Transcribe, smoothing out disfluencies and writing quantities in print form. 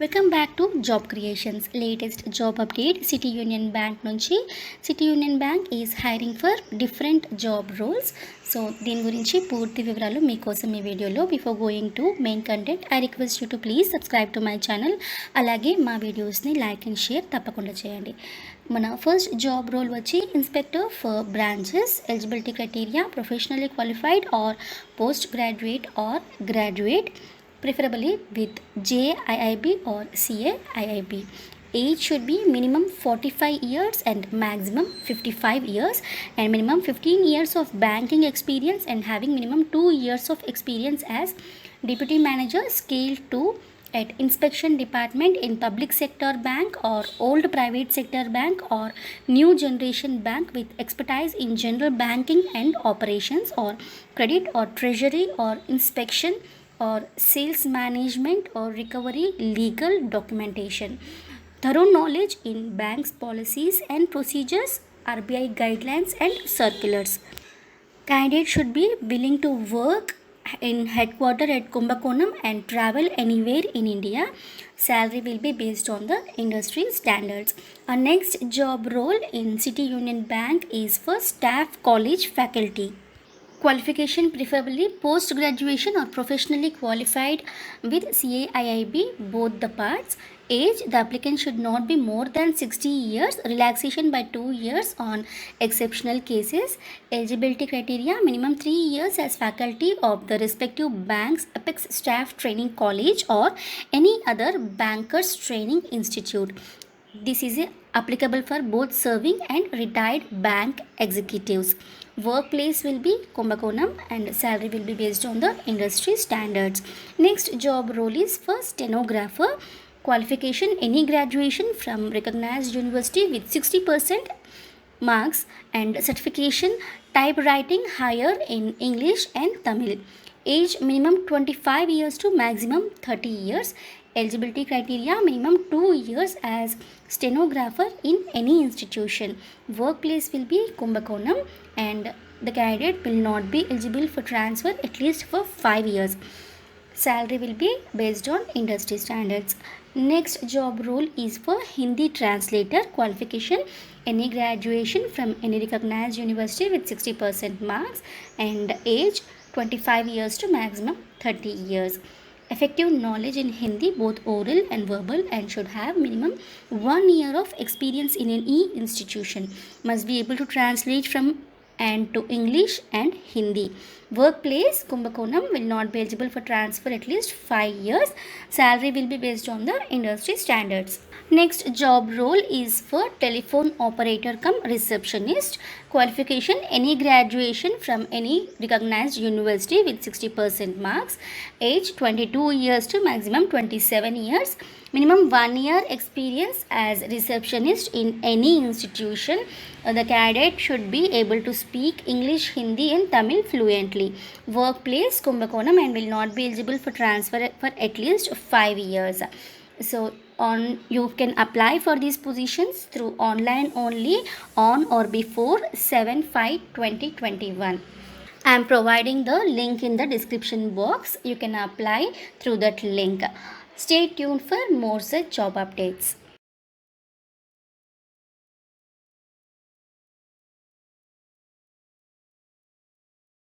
Welcome back to job creations. Latest job update city union bank నుంచి. City union bank is hiring for different job roles. So దీని గురించి పూర్తి వివరాలు మీకోసం ఈ వీడియోలో. Before going to main content, I request you to please subscribe to my channel. అలాగే మా వీడియోస్ని లైక్ అండ్ షేర్ తప్పకుండా చేయండి. మన ఫస్ట్ జాబ్ రోల్ వచ్చి inspector for branches. Eligibility criteria professionally qualified or post graduate or graduate, preferably with JIIB or CAIIB. Age should be minimum 45 years and maximum 55 years, and minimum 15 years of banking experience and having minimum 2 years of experience as deputy manager scale 2 at inspection department in public sector bank or old private sector bank or new generation bank with expertise in general banking and operations or credit or treasury or inspection or sales management or recovery legal documentation. Thorough knowledge in banks policies and procedures, RBI guidelines and circulars. Candidate should be willing to work in headquarter at Kumbakonam and travel anywhere in India. Salary will be based on the industry standards. Our next job role in City Union Bank is for staff college faculty. Qualification preferably post graduation or professionally qualified with CAIIB, both the parts. Age, the applicant should not be more than 60 years, relaxation by 2 years on exceptional cases. Eligibility criteria, minimum 3 years as faculty of the respective bank's Apex Staff Training College or any other bankers training institute. This is applicable for both serving and retired bank executives. Workplace will be Kumbakonam and salary will be based on the industry standards. Next job role is for stenographer. Qualification, any graduation from recognized university with 60% marks and certification typewriting higher in English and Tamil. Age minimum 25 years to maximum 30 years. Eligibility criteria, minimum 2 years as stenographer in any institution. Workplace will be Kumbakonam and the candidate will not be eligible for transfer at least for 5 years. Salary will be based on industry standards. Next job role is for Hindi translator. Qualification, any graduation from any recognized university with 60% marks and age 25 years to maximum 30 years. Effective knowledge in Hindi, both oral and verbal, and should have minimum 1 year of experience in an institution. Must be able to translate from and to English and Hindi. Workplace, Kumbakonam will not be eligible for transfer at least 5 years. Salary will be based on the industry standards. Next job role is for telephone operator cum receptionist. Qualification, any graduation from any recognized university with 60% marks. Age 22 years to maximum 27 years. Minimum 1 year experience as receptionist in any institution. The candidate should be able to speak English, Hindi and Tamil fluently. Workplace, Kumbakonam, and will not be eligible for transfer for at least 5 years. So you can apply for these positions through online only on or before 7/5/2021. I am providing the link in the description box. You can apply through that link. Stay tuned for more such job updates.